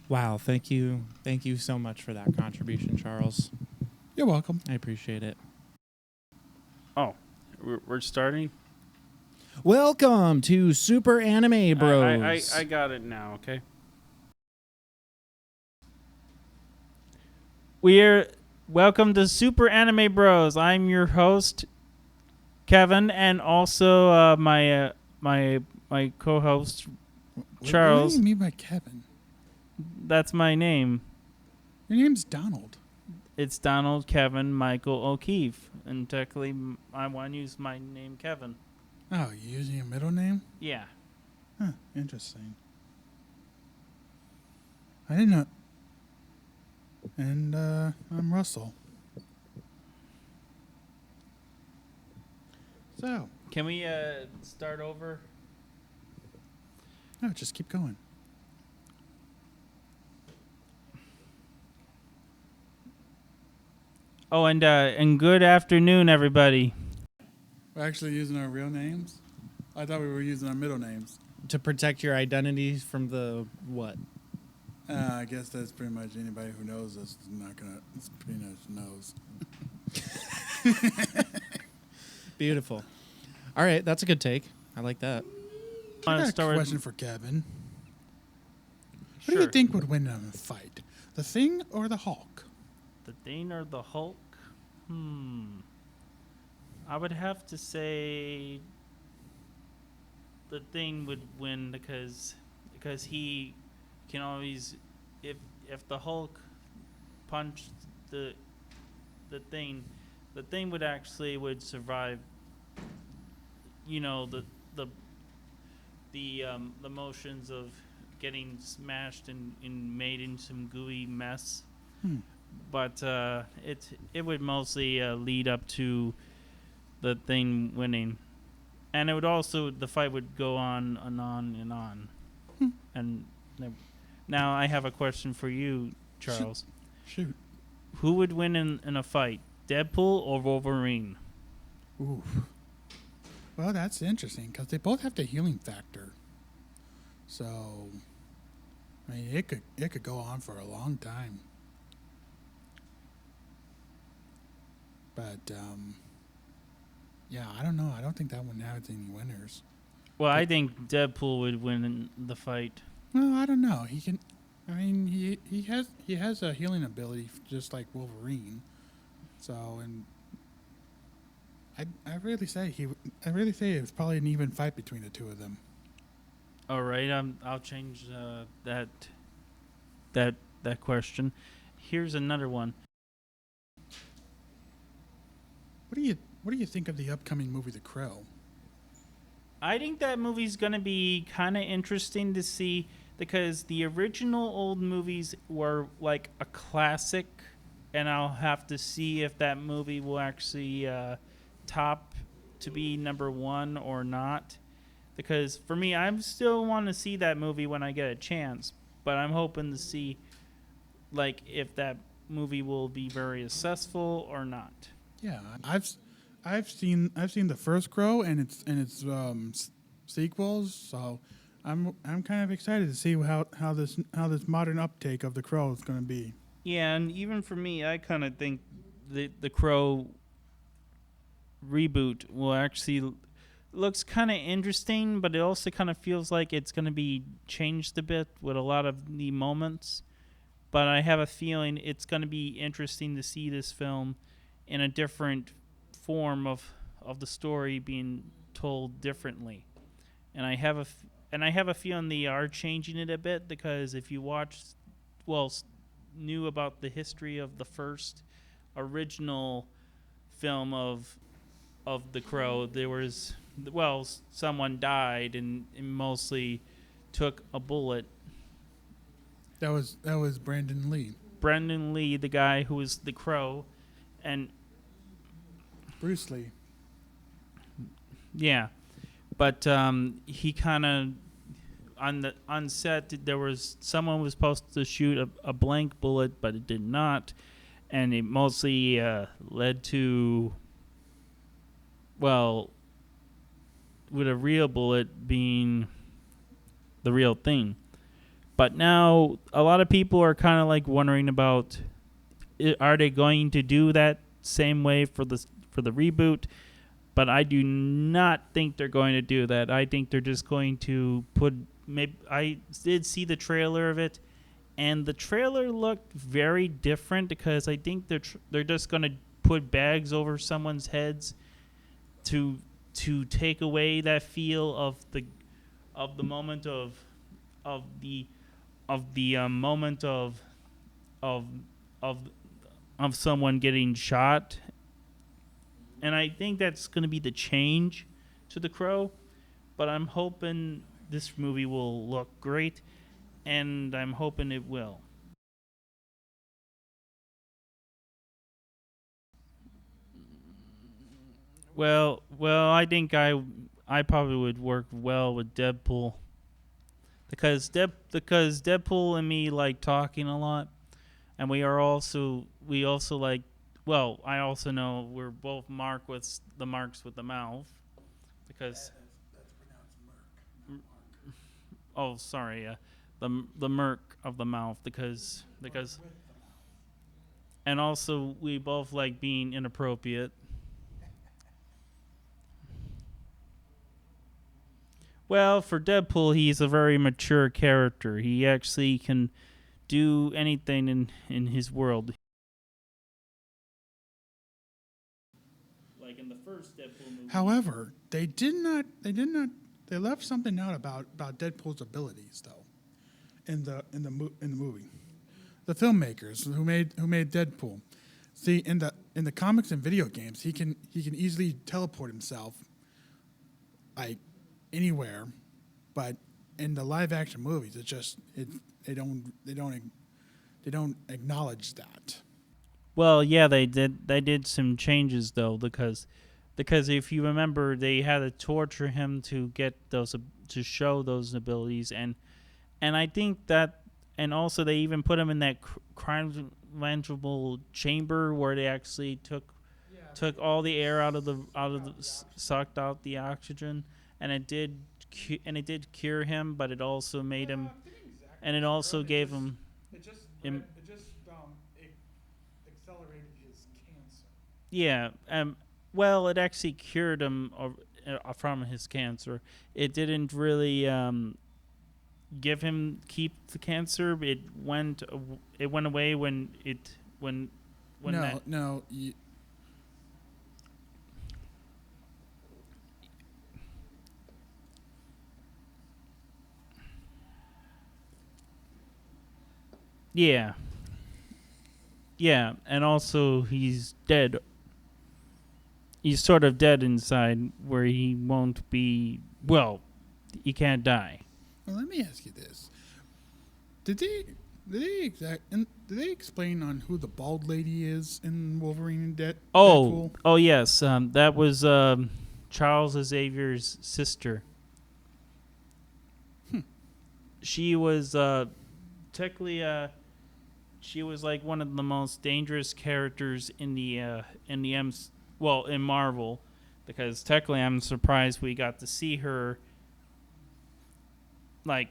Wow, thank you. Thank you so much for that contribution, Charles. You're welcome. I appreciate it. Oh, we're starting? Welcome to Super Anime Bros. I got it now, okay? Welcome to Super Anime Bros. I'm your host, Kevin, and also my co-host, Charles. What do you mean by Kevin? That's my name. Your name's Donald. It's Donald Kevin Michael O'Keefe, and technically I want to use my name Kevin. Oh, you're using your middle name? Yeah. Huh, interesting. I didn't know. And I'm Russell. So, Can we start over? no, just keep going. Oh, and good afternoon, everybody. We're actually using our real names? I thought we were using our middle names. To protect your identity from the what? I guess that's pretty much anybody who knows us is not gonna. It's pretty much knows. Beautiful. All right, that's a good take. I like that. I got start a with- question for Kevin. What do Sure. you think would win in a fight? The Thing or the Hulk? The Thing or the Hulk? I would have to say the Thing would win because he can always if the Hulk punched the Thing, the Thing would survive. You know, the motions of getting smashed and made into some gooey mess. But it would mostly lead up to the Thing winning, and it would also the fight would go on and on and on. And now I have a question for you, Charles. Shoot. Who would win in a fight, Deadpool or Wolverine? Ooh. Well, that's interesting because they both have the healing factor. So, I mean, it could go on for a long time. But yeah, I don't know. I don't think that one has any winners. Well, I think Deadpool would win in the fight. Well, I don't know. He can. I mean, he has a healing ability just like Wolverine. So, and I really say it's probably an even fight between the two of them. All right, I'll change that question. Here's another one. What do you think of the upcoming movie The Crow? I think that movie's gonna be kind of interesting to see because the original old movies were like a classic, and I'll have to see if that movie will actually top to be number one or not. Because for me, I still want to see that movie when I get a chance, but I'm hoping to see like if that movie will be very successful or not. Yeah, I've seen the first Crow and its sequels, so I'm kind of excited to see how this modern uptake of The Crow is going to be. Yeah, and even for me, I kind of think the Crow reboot will actually looks kind of interesting, but it also kind of feels like it's going to be changed a bit with a lot of the moments. But I have a feeling it's going to be interesting to see this film in a different form of the story being told differently. And I have a feeling they are changing it a bit because if you knew about the history of the first original film of The Crow, there was someone died and mostly took a bullet. That was Brandon Lee. Brendan Lee, the guy who was the Crow, and Bruce Lee. yeah, but he kind of on set there was someone was supposed to shoot a blank bullet, but it did not, and it mostly led to with a real bullet being the real thing. But now a lot of people are kind of like wondering about, are they going to do that same way for the reboot? But I do not think they're going to do that. I think they're just going to put. Maybe I did see the trailer of it, and the trailer looked very different because I think they're just going to put bags over someone's heads to take away that feel of the moment of the moment of of of someone getting shot. And I think that's going to be the change to The Crow. But I'm hoping this movie will look great, and I'm hoping it will. Well, I think I probably would work well with Deadpool because Deadpool and me like talking a lot, and we also like. Well, I also know we're both marked with the marks with the mouth because. Oh, sorry, the murk of the mouth because, and also we both like being inappropriate. Well, for Deadpool, he's a very mature character. He actually can do anything in his world. Like in the first Deadpool movie. However, they left something out about Deadpool's abilities though in the movie. The filmmakers who made Deadpool. See, in the comics and video games, he can easily teleport himself like anywhere, but in the live action movies, they don't acknowledge that. Well, yeah, they did. They did some changes though, because if you remember, they had to torture him to get to show those abilities, and I think that, and also they even put him in that crime manageable chamber where they actually took all the air sucked out the oxygen, and it did cure him, but it also made him, and it also gave him. Accelerated his cancer. Yeah. Well, it actually cured him from his cancer. It didn't really give him keep the cancer. It went away when No, that. no. Yeah. Yeah, and also he's dead. He's sort of dead inside, where he won't be. Well, he can't die. Well, let me ask you this: did they explain on who the bald lady is in Wolverine and Deadpool? Oh yes. That was Charles Xavier's sister. She was technically she was like one of the most dangerous characters in the in Marvel, because technically I'm surprised we got to see her like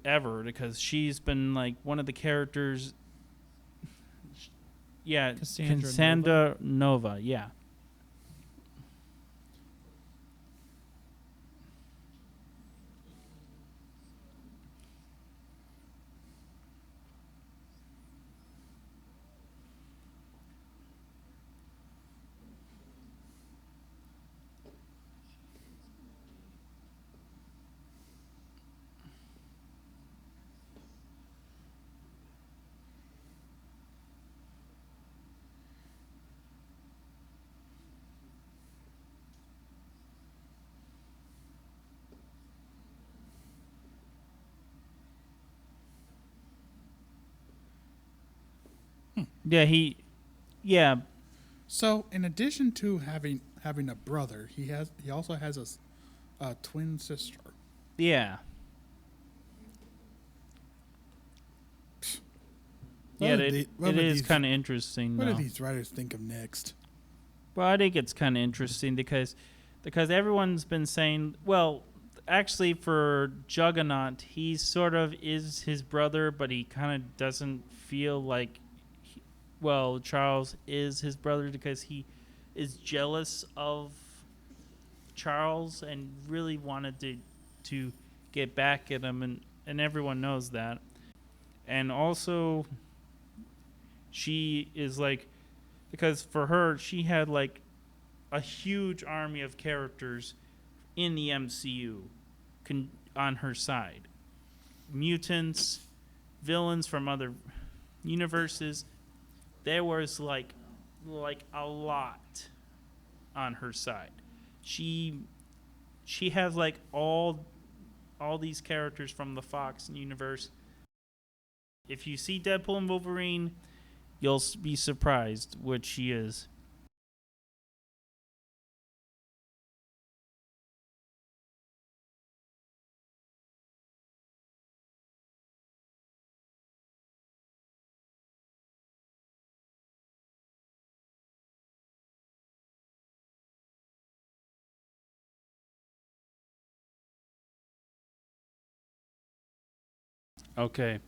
ever, because she's been like one of the characters. Yeah, Cassandra Nova. Yeah. Yeah, yeah, So, in addition to having a brother, he also has a twin sister. yeah. What Yeah, would it would is these- kind of interesting. What do Though. these writers think of next? Well, I think it's kind of interesting because everyone's been saying, well, actually for Juggernaut, he sort of is his brother, but he kind of doesn't feel like, Charles is his brother because he is jealous of Charles and really wanted to get back at him, and everyone knows that. And also, she is like, because for her, she had like a huge army of characters in the MCU on her side. Mutants, villains from other universes. There was like a lot on her side. She has like all these characters from the Fox universe. If you see Deadpool and Wolverine, you'll be surprised what she is. Okay.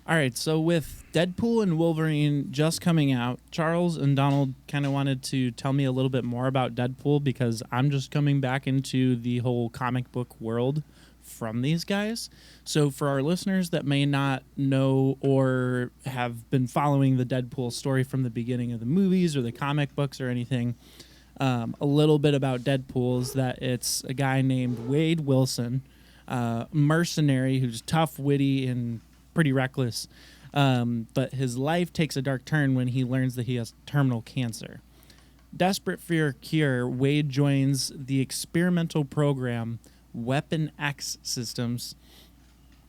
All right, so with Deadpool and Wolverine just coming out, Charles and Donald kind of wanted to tell me a little bit more about Deadpool because I'm just coming back into the whole comic book world from these guys. So for our listeners that may not know or have been following the Deadpool story from the beginning of the movies or the comic books or anything, a little bit about Deadpool is that it's a guy named Wade Wilson, mercenary who's tough, witty, and pretty reckless. But his life takes a dark turn when he learns that he has terminal cancer. Desperate for a cure, Wade joins the experimental program Weapon X Systems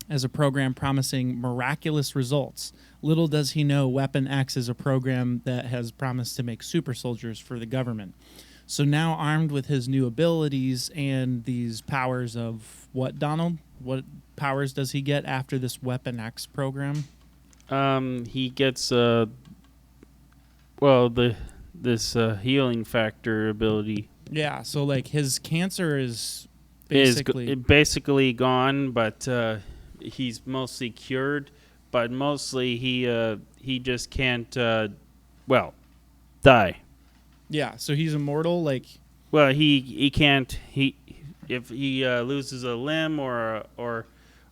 as a program promising miraculous results. Little does he know Weapon X is a program that has promised to make super soldiers for the government. So now armed with his new abilities and these powers of what, Donald? What powers does he get after this Weapon X program? He gets this healing factor ability Yeah, so like his cancer is is basically basically gone, but he's mostly cured. But mostly he just can't die. yeah, so he's immortal. Like Well, he can't if he loses a limb or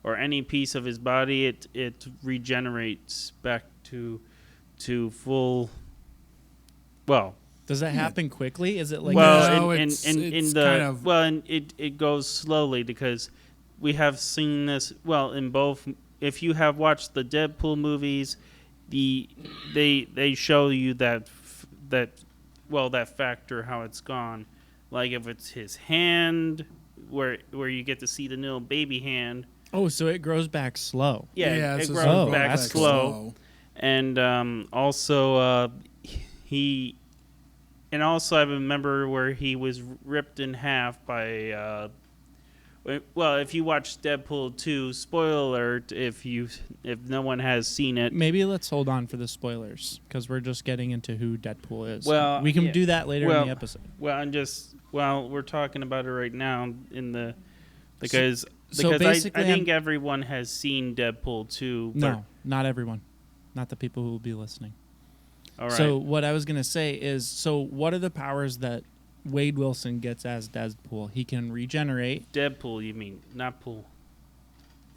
any piece of his body, it regenerates back to full. Well, does that happen quickly? Is it like No, in it's the kind of- and it goes slowly because we have seen this in both. If you have watched the Deadpool movies, they show you that factor how it's gone. Like if it's his hand, where you get to see the little baby hand. oh, so it grows back slow. Yeah, it's it just grows Oh, back that's slow. And also I remember where he was ripped in half by. If you watch Deadpool 2, spoiler alert, if no one has seen it. Maybe let's hold on for the spoilers because we're just getting into who Deadpool is. Well, we can yeah. do that later in the episode. We're talking about it right now because basically I think everyone has seen Deadpool 2. No, not everyone. Not the people who will be listening. All right. So what I was going to say is, what are the powers that Wade Wilson gets as Deadpool? He can regenerate. Deadpool, you mean, not Pool.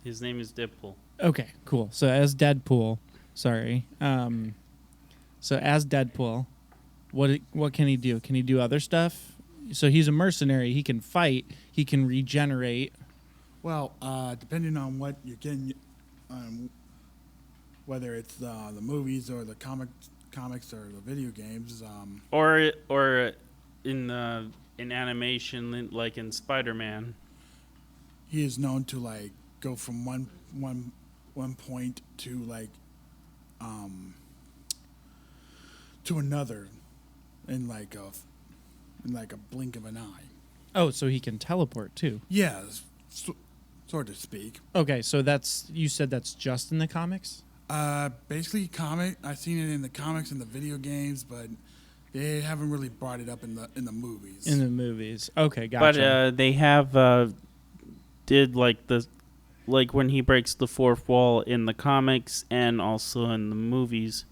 His name is Deadpool. Okay, cool. So as Deadpool, sorry. So as Deadpool, what can he do? Can he do other stuff? So he's a mercenary. He can fight. He can regenerate. Well, depending on what you're getting, whether it's the movies or the comics or the video games, Or in animation, like in Spider-Man. he is known to like go from one point to to another in like a blink of an eye. Oh, so he can teleport too. Yeah, so to speak. Okay, so you said that's just in the comics? Basically, I've seen it in the comics and the video games, but they haven't really brought it up in the movies. In the movies. Okay, gotcha. But they have did like when he breaks the fourth wall in the comics and also in the movies.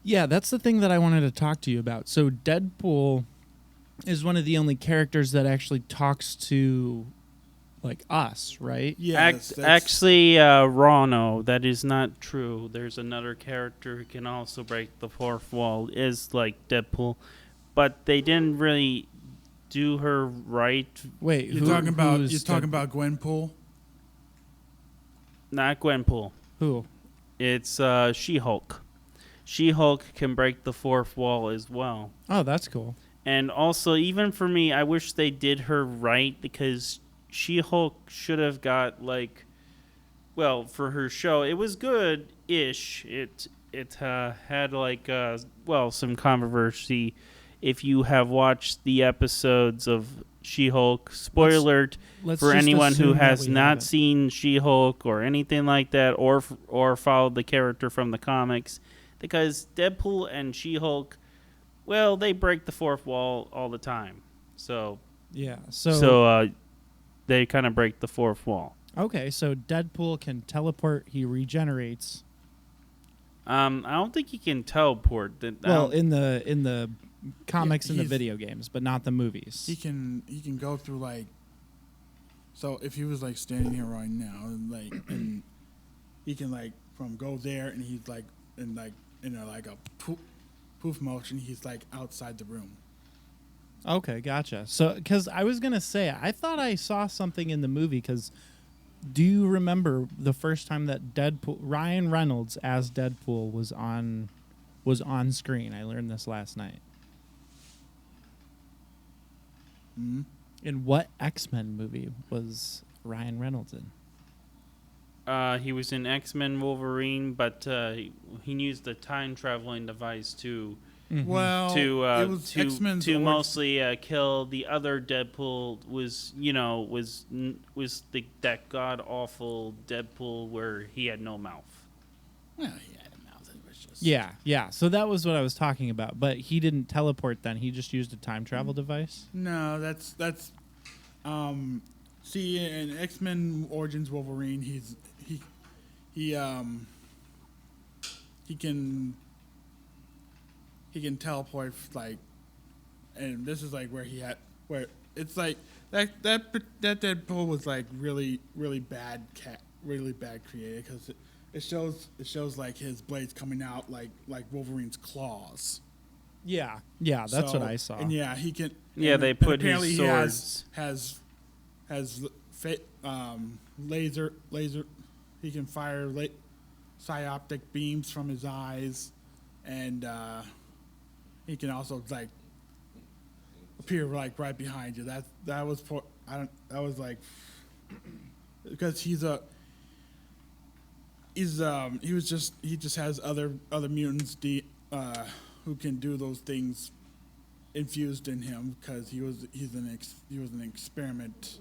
Yeah, that's the thing that I wanted to talk to you about. So Deadpool is one of the only characters that actually talks to like us, right? Yes, that's- Actually, Rono, that is not true. There's another character who can also break the fourth wall, is like Deadpool, but they didn't really do her right. Wait, you're talking who's about Gwenpool. Not Gwenpool. who? It's She-Hulk. She-Hulk can break the fourth wall as well. Oh, that's cool. And also, even for me, I wish they did her right, because She-Hulk should have got well, for her show, it was good-ish. It had some controversy. If you have watched the episodes of She-Hulk, spoiler alert Let's for just anyone who assume that has we not haven't. seen She-Hulk or anything like that, or followed the character from the comics, because Deadpool and She-Hulk, well, they break the fourth wall all the time. So Yeah. So they kind of break the fourth wall. okay, so Deadpool can teleport. He regenerates. I don't think he can teleport. Well, in the comics and the he's- video games, but not the movies. He can go through like. So if he was like standing here right now, and he can go there, and he's like in a poof motion, he's like outside the room. Okay, gotcha. So, because I was gonna say, I thought I saw something in the movie. Because do you remember the first time that Ryan Reynolds as Deadpool was on screen? I learned this last night. Mm-hmm. In what X-Men movie was Ryan Reynolds in? He was in X-Men Wolverine, but he used the time traveling device to Well, it was X-Men's to origin- mostly kill the other Deadpool. Was that god awful Deadpool where he had no mouth. Well, he had a mouth. It was just Yeah. So that was what I was talking about. But he didn't teleport then. He just used a time travel device. No, that's see, in X-Men Origins Wolverine, he can teleport and this is where it's like that Deadpool was like really bad created, because it shows like his blades coming out like Wolverine's claws. Yeah, that's what I saw. And yeah, he can. Yeah, and- they and put apparently his he swords. has laser. He can fire psyoptic beams from his eyes, and he can also appear right behind you. That was because he just has other mutants who can do those things infused in him, because he was an experiment.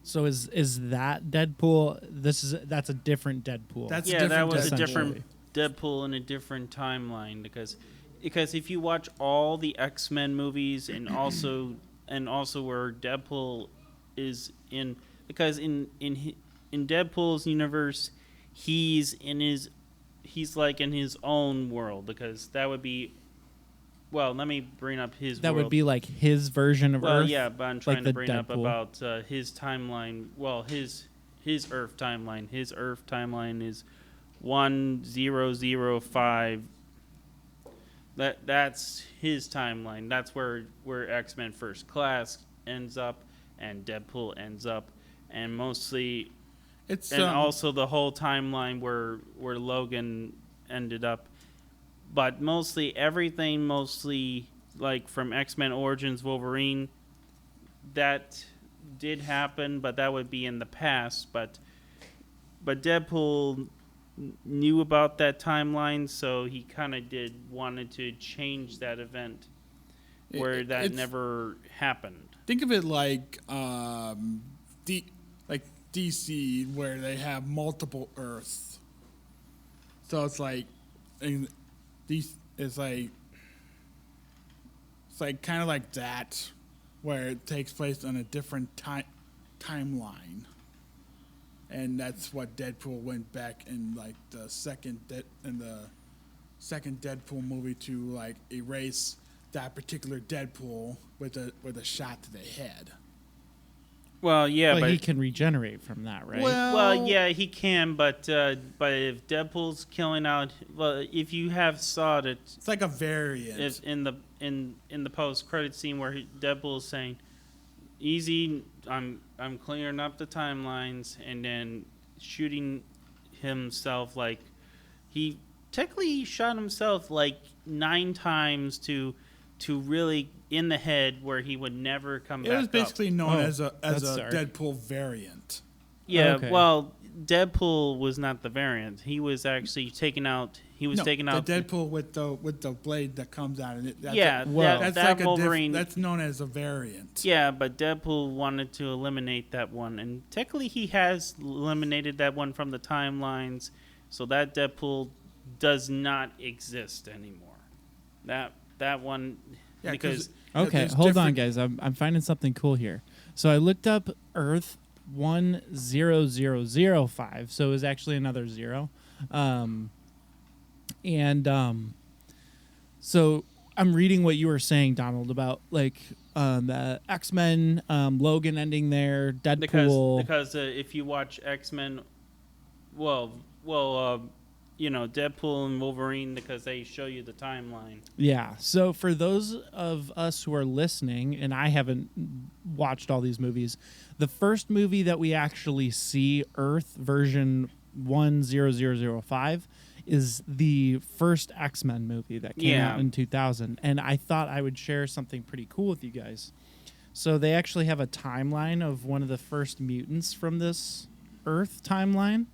So is that Deadpool? That's a different Deadpool. That's Yeah, that was a Essentially. different Deadpool in a different timeline, because if you watch all the X-Men movies and also where Deadpool is in, because in Deadpool's universe, he's like in his own world, because that would be, well, let me bring up his that world. would be like his version of Well, Earth. yeah, but I'm trying like to the bring up Deadpool. about his timeline. Well, his Earth timeline. His Earth timeline is 1005. That's his timeline. That's where X-Men First Class ends up and Deadpool ends up, and mostly, It's and also the whole timeline where Logan ended up. But everything like from X-Men Origins Wolverine, that did happen, but that would be in the past. But Deadpool knew about that timeline, so he kind of wanted to change that event where that never happened. Think of it like DC, where they have multiple Earths. So it's like, it's like kind of like that, where it takes place on a different timeline. and that's what Deadpool went back in like the second Deadpool movie to like erase that particular Deadpool with a shot to the head. Well, yeah, But but he can regenerate from that, right? well, yeah, he can, but if Deadpool's killing out, well, if you have saw it, it's like a variant. if in the post credit scene where Deadpool's saying, "Easy, I'm clearing up the timelines," and then shooting himself like he technically he shot himself like 9 times to really in the head where he would never come back. It was basically known Oh, as a that's dark. Deadpool variant. Yeah, Okay. well, Deadpool was not the variant. He was actually taking out. He was taking out the Deadpool with the blade that comes out, and that's Yeah, Well, that's that like Wolverine. that's known as a variant. Yeah, but Deadpool wanted to eliminate that one, and technically he has eliminated that one from the timelines, so that Deadpool does not exist anymore. That one, Yeah, because Okay, there's hold on, different- guys. I'm finding something cool here. So I looked up Earth 10005. So it was actually another 0. So I'm reading what you were saying, Donald, about like the X-Men, Logan ending there, Deadpool. because if you watch X-Men, Deadpool and Wolverine, because they show you the timeline. Yeah. So for those of us who are listening, and I haven't watched all these movies, the first movie that we actually see, Earth version 10005, is the first X-Men movie that came out in 2000. And I thought I would share something pretty cool with you guys. So they actually have a timeline of one of the first mutants from this Earth timeline.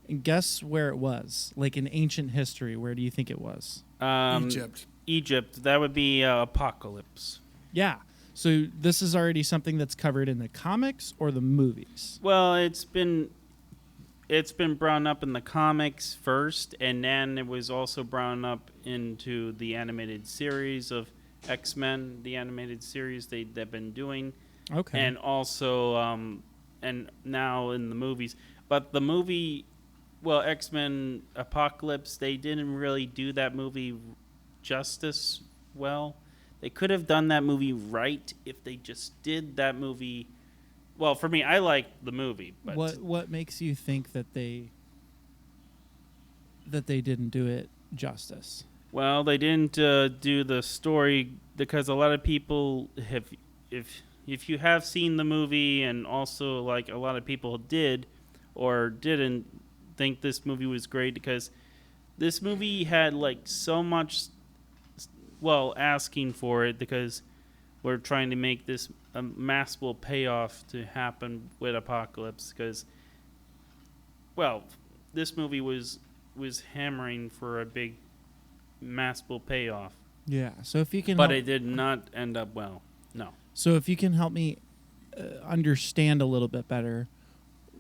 And guess where it was? Like in ancient history, where do you think it was? Egypt. Egypt. That would be Apocalypse. Yeah. So this is already something that's covered in the comics or the movies. Well, it's been brought up in the comics first, and then it was also brought up into the animated series of X-Men, the animated series they've been doing, Okay. and also and now in the movies. But the movie, well, X-Men Apocalypse, they didn't really do that movie justice well. They could have done that movie right if they just did that movie. Well, for me, I like the movie, but what makes you think that they didn't do it justice? well, they didn't do the story because a lot of people have, if you have seen the movie, and also like a lot of people did or didn't think this movie was great because this movie had like so much, well, asking for it because we're trying to make this a massive payoff to happen with Apocalypse because, well, this movie was hammering for a big massive payoff, Yeah. So if you can, but help, it did not end up well. No. so if you can help me understand a little bit better,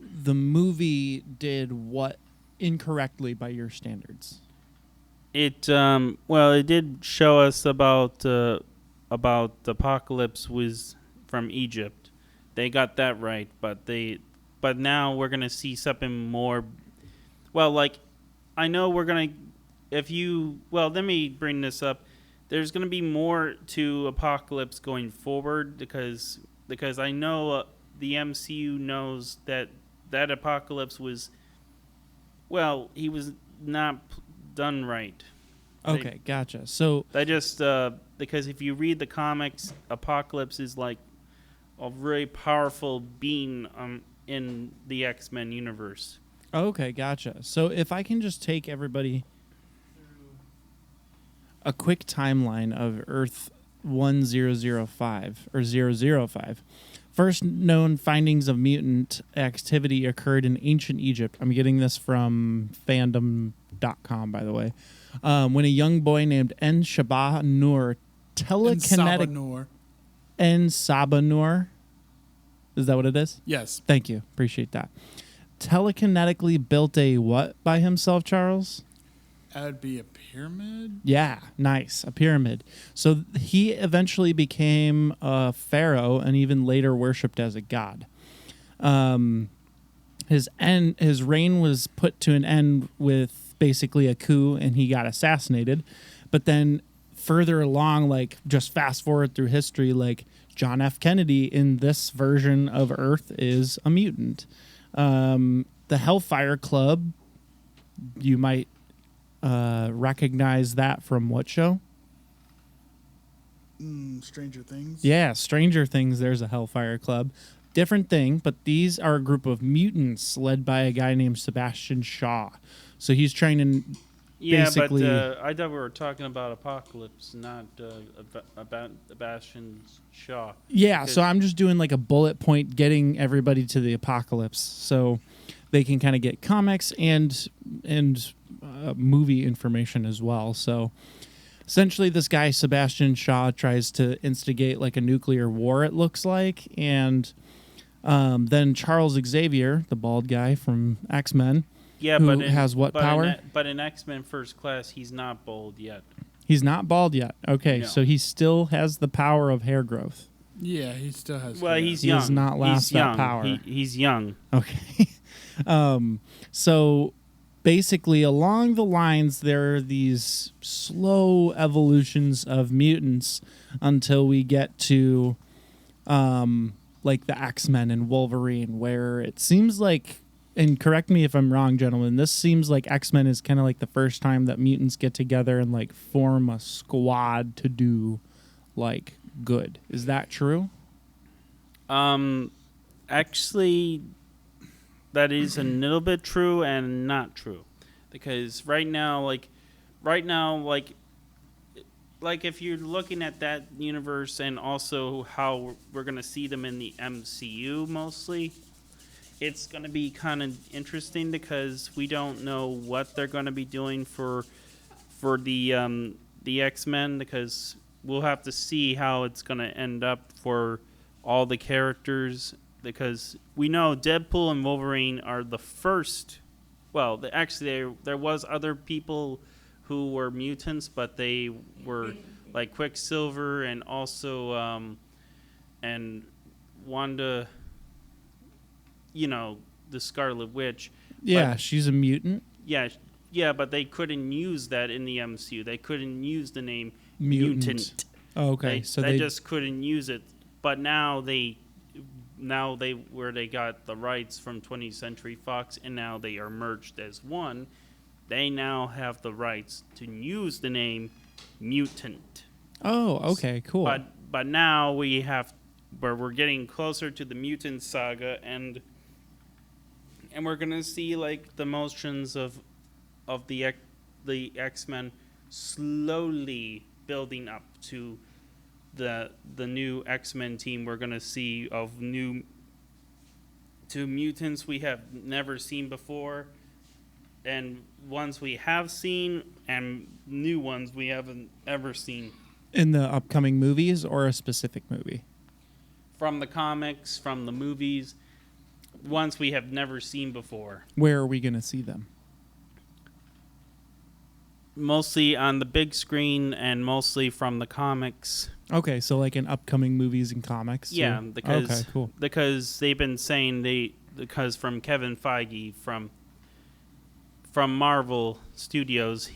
the movie did what incorrectly by your standards? It it did show us about the Apocalypse was from Egypt. They got that right, but now we're gonna see something more. Well, like I know we're gonna let me bring this up. There's gonna be more to Apocalypse going forward because I know the MCU knows that Apocalypse was, well, he was not done right. Okay, gotcha. So I just because if you read the comics, Apocalypse is like a very powerful being in the X-Men universe. okay, gotcha. So if I can just take everybody through a quick timeline of Earth 1005 or 005. First known findings of mutant activity occurred in ancient Egypt. I'm getting this from fandom.com, by the way. When a young boy named En Shabah Nur telekinetic Sabanur. En Sabanur. Is that what it is? Yes. Thank you. Appreciate that. Telekinetically built a what by himself, Charles? That would be a pyramid. Yeah, nice. A pyramid. So he eventually became a pharaoh and even later worshipped as a god. his reign was put to an end with basically a coup, and he got assassinated. But then further along, like just fast forward through history, like John F. Kennedy in this version of Earth is a mutant. The Hellfire Club, you might recognize that from what show? Stranger Things. Yeah, Stranger Things, there's a Hellfire Club. Different thing, but these are a group of mutants led by a guy named Sebastian Shaw. So he's trying to basically... but I thought we were talking about Apocalypse, not about Sebastian Shaw. Yeah, so I'm just doing like a bullet point getting everybody to the apocalypse so they can kind of get comics and movie information as well. So essentially this guy Sebastian Shaw tries to instigate like a nuclear war, it looks like, and then Charles Xavier, the bald guy from X-Men, who has what power? But in X-Men First Class, he's not bald yet. He's not bald yet. Okay, No. so he still has the power of hair growth. Yeah, he still has. Well, hair. he's He young. does not last he's that young. power. He's young. Okay. So basically, along the lines, there are these slow evolutions of mutants until we get to like the X-Men and Wolverine, where it seems like, and correct me if I'm wrong, gentlemen, this seems like X-Men is kind of like the first time that mutants get together and like form a squad to do like good. Is that true? Actually, that is a little bit true and not true, because right now, if you're looking at that universe and also how we're gonna see them in the MCU mostly, it's gonna be kind of interesting because we don't know what they're gonna be doing for the X-Men, because we'll have to see how it's gonna end up for all the characters, because we know Deadpool and Wolverine are the first. Well, actually, there was other people who were mutants, but they were like Quicksilver and also and Wanda, the Scarlet Witch. Yeah, But- she's a mutant. Yeah, but they couldn't use that in the MCU. They couldn't use the name Mutant. mutant. Oh, okay. So they just couldn't use it. But now they where they got the rights from 20th Century Fox, and now they are merged as one. They now have the rights to use the name mutant. Oh, okay, cool. But now we're getting closer to the mutant saga, and we're gonna see like the motions of the X-Men slowly building up to the new X-Men team we're gonna see of two mutants we have never seen before, and ones we have seen, and new ones we haven't ever seen. In the upcoming movies or a specific movie? From the comics, from the movies, ones we have never seen before. Where are we going to see them? Mostly on the big screen and mostly from the comics. Okay, so like in upcoming movies and comics? Yeah, too? because Okay, cool. because they've been saying because from Kevin Feige from Marvel Studios,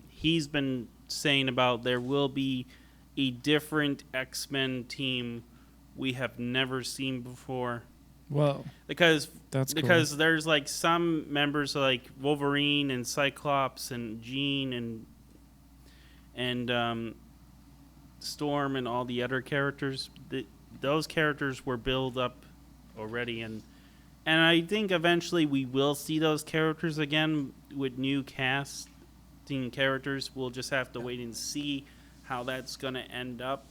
he's been saying about there will be a different X-Men team we have never seen before. Whoa, Because that's cool. there's like some members like Wolverine and Cyclops and Jean and Storm and all the other characters. Those characters were built up already, and I think eventually we will see those characters again with new casting characters. We'll just have to wait and see how that's going to end up,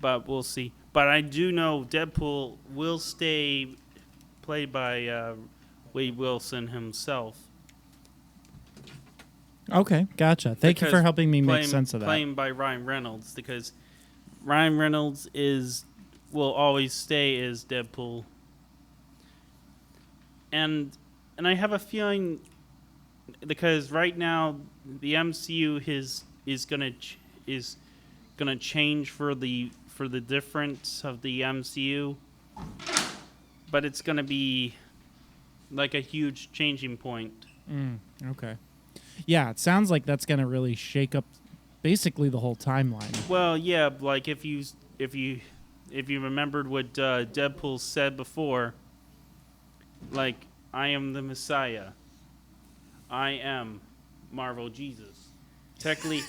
but we'll see. But I do know Deadpool will stay played by Wade Wilson himself. Okay, gotcha. Thank you for helping me make sense of that. Played by Ryan Reynolds, because Ryan Reynolds will always stay as Deadpool. And I have a feeling, because right now the MCU is gonna change for the difference of the MCU, but it's gonna be like a huge changing point. Okay. Yeah, it sounds like that's going to really shake up basically the whole timeline. Well, yeah, like if you remembered what Deadpool said before, like I am the Messiah, I am Marvel Jesus. Technically,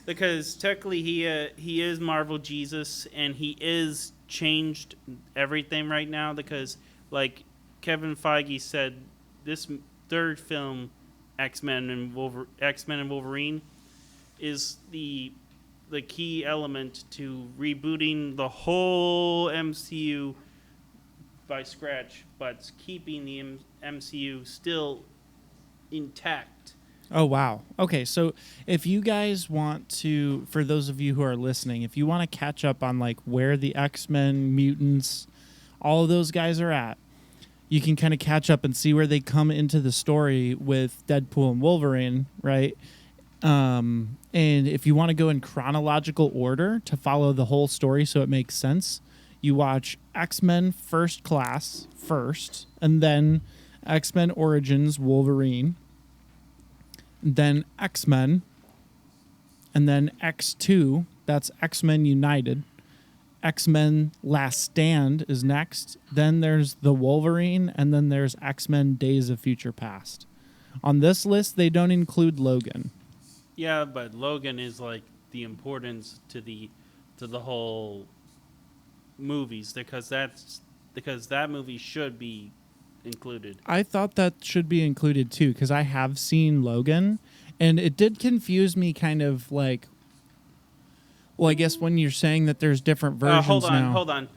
because technically he is Marvel Jesus, and he is changed everything right now. Because like Kevin Feige said, this third film, X-Men and Wolverine, is the key element to rebooting the whole MCU by scratch, but keeping the MCU still intact. Oh, wow. Okay, so if you guys want to, for those of you who are listening, if you want to catch up on like where the X-Men, mutants, all of those guys are at, you can kind of catch up and see where they come into the story with Deadpool and Wolverine, right? And if you want to go in chronological order to follow the whole story so it makes sense, you watch X-Men First Class first, and then X-Men Origins Wolverine, then X-Men, and then X2, that's X-Men United. X-Men Last Stand is next. Then there's the Wolverine, and then there's X-Men Days of Future Past. On this list, they don't include Logan. Yeah, but Logan is like the importance to the whole movies, because that movie should be included. I thought that should be included too, because I have seen Logan, and it did confuse me kind of like, well, I guess when you're saying that there's different versions hold on, now. Hold on.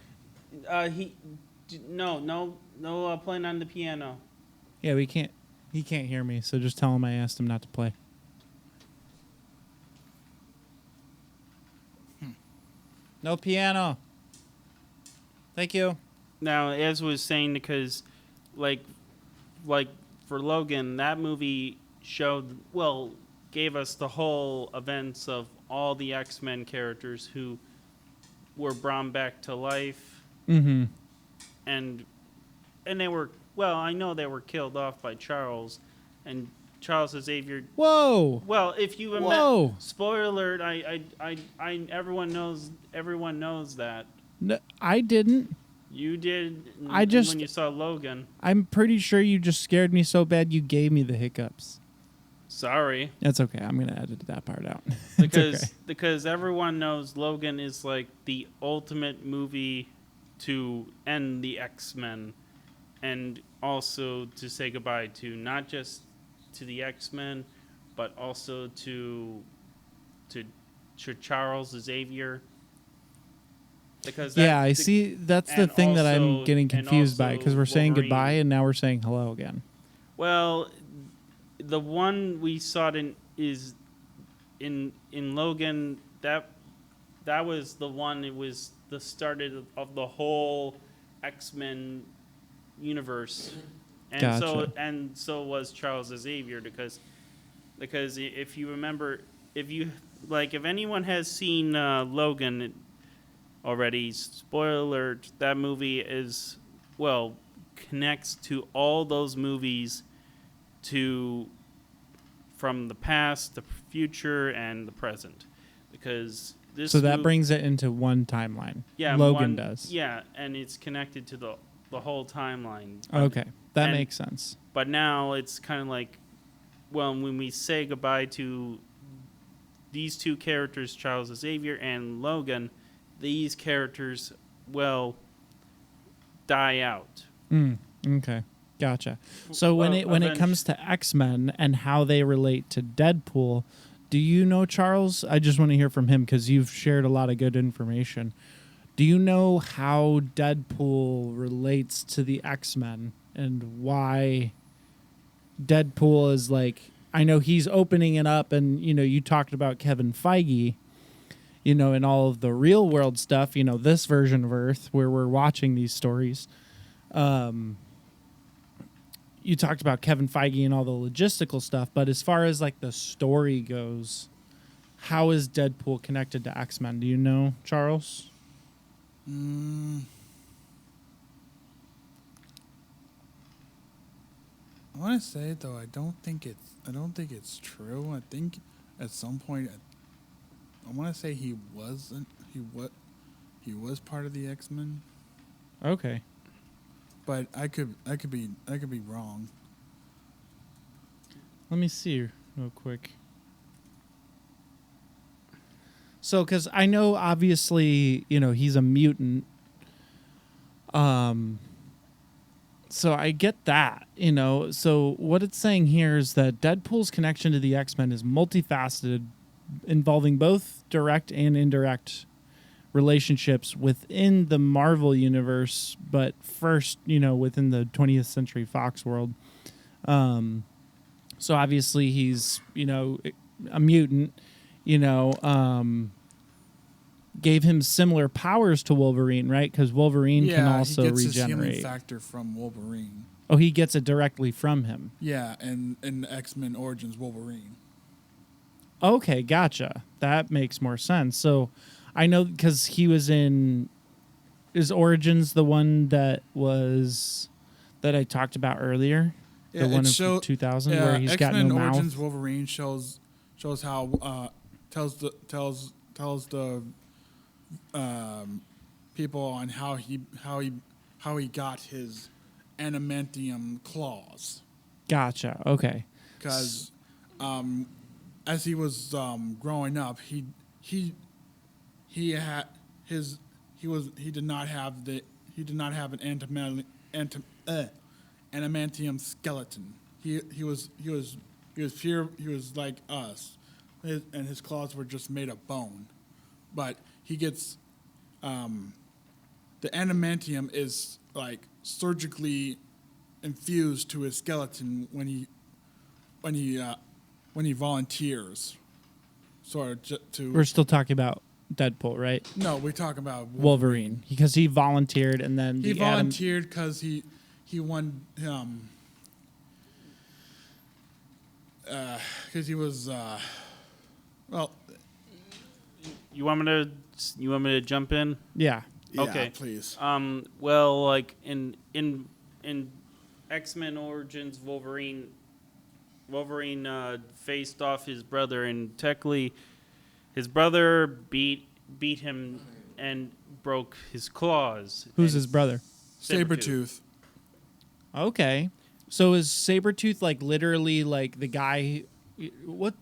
No, playing on the piano. Yeah, he can't hear me, so just tell him I asked him not to play. No piano. Thank you. Now, as was saying, because like for Logan, that movie gave us the whole events of all the X-Men characters who were brought back to life. Mm-hmm. And they were, I know they were killed off by Charles, and Charles Xavier. Whoa. Well, if you remember, Whoa. spoiler alert, everyone knows that. No, I didn't. You did. When you saw Logan. I'm pretty sure you just scared me so bad you gave me the hiccups. Sorry. That's okay. I'm gonna edit that part out. Because everyone knows Logan is like the ultimate movie to end the X-Men, and also to say goodbye to not just to the X-Men, but also to Charles Xavier. Because I see. That's the thing that I'm getting confused by, because we're saying goodbye and now we're saying hello again. Well, the one we saw is in Logan. That was the one. It was the start of the whole X-Men universe, and Gotcha. so was Charles Xavier, because if you remember, if anyone has seen Logan already, spoiler alert, that movie connects to all those movies from the past, the future, and the present, because So that brings it into one timeline. Yeah, Logan does. Yeah, and it's connected to the whole timeline. Okay, that makes sense. But now it's kind of like, when we say goodbye to these two characters, Charles Xavier and Logan, these characters die out. Okay, gotcha. So when it comes to X-Men and how they relate to Deadpool, do you know, Charles? I just want to hear from him, because you've shared a lot of good information. Do you know how Deadpool relates to the X-Men and why Deadpool is like, I know he's opening it up, and you talked about Kevin Feige, and all of the real world stuff, this version of Earth where we're watching these stories. You talked about Kevin Feige and all the logistical stuff, but as far as like the story goes, how is Deadpool connected to X-Men? Do you know, Charles? I want to say though, I don't think it's true. I think at some point, I want to say he was part of the X-Men, Okay. but I could be wrong. Let me see real quick. So, because I know obviously, he's a mutant. So I get that, So what it's saying here is that Deadpool's connection to the X-Men is multifaceted, involving both direct and indirect relationships within the Marvel universe, but first, within the 20th Century Fox world. So obviously he's, a mutant, gave him similar powers to Wolverine, right? Because Wolverine can also he gets regenerate. his human factor from Wolverine. Oh, he gets it directly from him. Yeah, and in X-Men Origins Wolverine. Okay, gotcha. That makes more sense. So I know because he was in his Origins, the one that I talked about earlier, Yeah, the one in 2000 where he's got no X-Men mouth. Origins Wolverine shows how tells the people on how he got his adamantium claws. Gotcha. Okay. Because as he was growing up, he did not have an adamantium skeleton. He was like us, and his claws were just made of bone. But he gets the adamantium is like surgically infused to his skeleton when he volunteers. We're still talking about Deadpool, right? No, we talk about Wolverine, because he volunteered, and then he volunteered because he won because he was well. You want me to jump in? Yeah. Okay. Please. Well, like in X-Men Origins, Wolverine faced off his brother, and technically, his brother beat him and broke his claws. Who's his brother? Sabretooth. Okay. So is Sabretooth like literally like the guy? What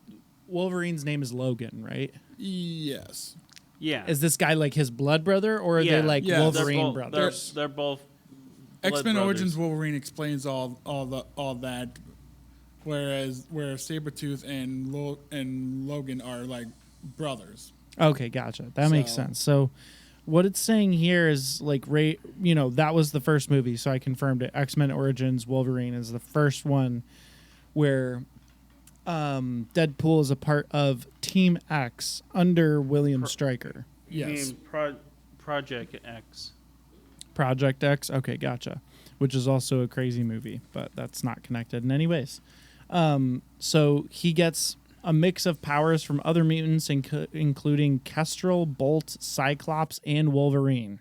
Wolverine's name is Logan, right? Yes. Yeah. Is this guy like his blood brother, or are they like Wolverine brothers? They're both. X-Men Origins Wolverine explains all that, where Sabretooth and Logan are like brothers. Okay, gotcha. That makes sense. So what it's saying here is like that was the first movie, so I confirmed it. X-Men Origins Wolverine is the first one where Deadpool is a part of Team X under William Stryker. Yes. Project X. Project X? Okay, gotcha. Which is also a crazy movie, but that's not connected in any ways. So he gets a mix of powers from other mutants, including Kestrel, Bolt, Cyclops, and Wolverine.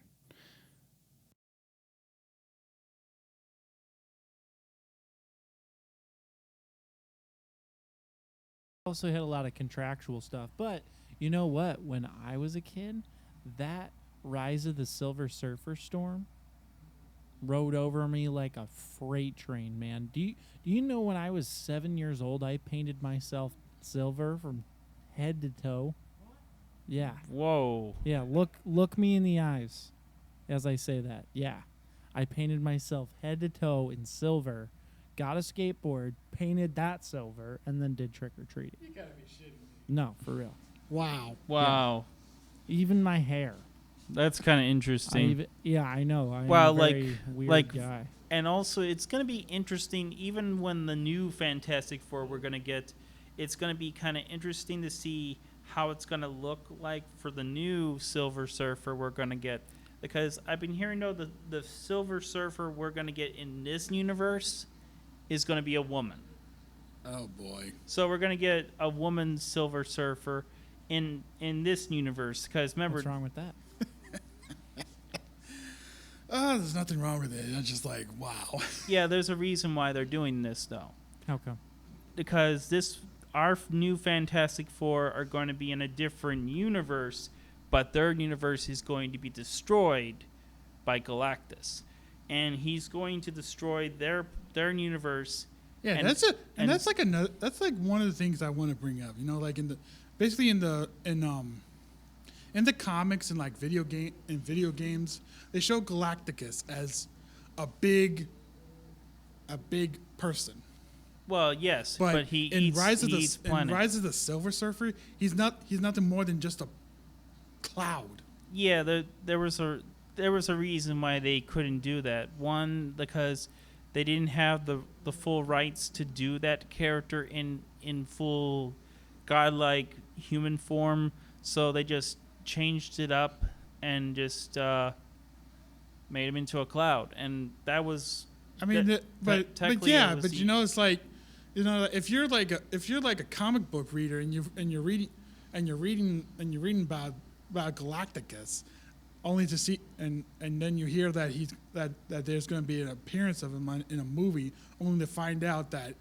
Also hit a lot of contractual stuff, but you know what? When I was a kid, that Rise of the Silver Surfer storm rode over me like a freight train, man. Do you know when I was 7 years old, I painted myself silver from head to toe? Yeah. Whoa. Yeah, look me in the eyes as I say that. Yeah. I painted myself head to toe in silver, got a skateboard, painted that silver, and then did trick or treating. You gotta be shitting me. No, for real. Wow. Even my hair. That's kind of interesting. I know. I'm Wow, a very weird guy. And also, it's going to be interesting, even when the new Fantastic Four we're going to get, it's going to be kind of interesting to see how it's going to look like for the new Silver Surfer we're going to get. Because I've been hearing, though, the Silver Surfer we're going to get in this universe is going to be a woman. Oh, boy. So we're going to get a woman Silver Surfer in this universe. Because remember... What's wrong with that? There's nothing wrong with it. It's just like, wow. Yeah, there's a reason why they're doing this though. How come? Because our new Fantastic Four are going to be in a different universe, but their universe is going to be destroyed by Galactus, and he's going to destroy their universe. Yeah, And- that's like another. That's like one of the things I want to bring up. You know, like in the comics and like video games, they show Galacticus as a big person. Well, yes, but he in eats, Rise of he the eats in planets. Rise of the Silver Surfer, he's nothing more than just a cloud. Yeah, there was a reason why they couldn't do that. One, because they didn't have the full rights to do that character in full godlike human form, so they just changed it up and just made him into a cloud, and that was. I mean, but technically yeah, it was but you know, it's like, you know, if you're like a comic book reader and you're reading about Galacticus, only to see and then you hear that that there's going to be an appearance of him in a movie, only to find out that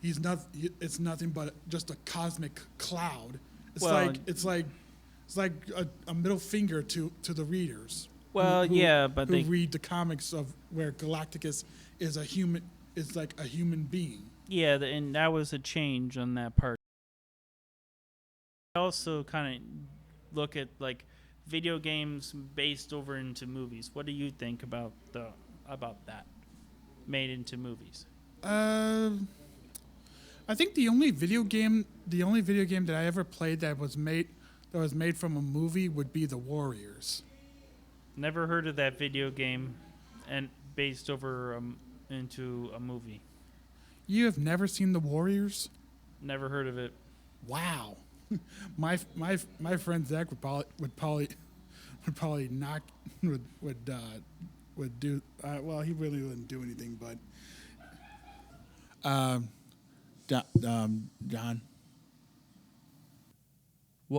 it's nothing but just a cosmic cloud. It's like a middle finger to the readers. Well, yeah, but who they read the comics of where Galacticus is like a human being. yeah, and that was a change on that part. I also kind of look at like video games based over into movies. What do you think about that made into movies? I think the only video game that I ever played that was made from a movie would be The Warriors. Never heard of that video game, and based over into a movie. You have never seen The Warriors? Never heard of it. Wow. my friend Zach would probably knock would do well. He really wouldn't do anything, but John.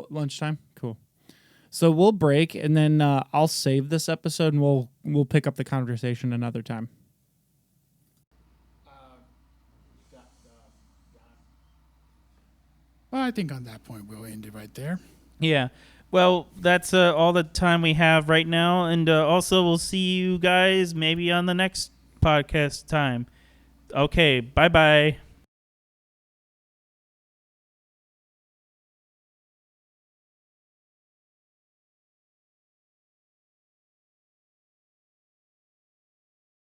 Lunchtime? Cool. So we'll break, and then I'll save this episode, and we'll pick up the conversation another time. Well, I think on that point we'll end it right there. Yeah. Well, that's all the time we have right now, and also we'll see you guys maybe on the next podcast time. Okay. Bye bye.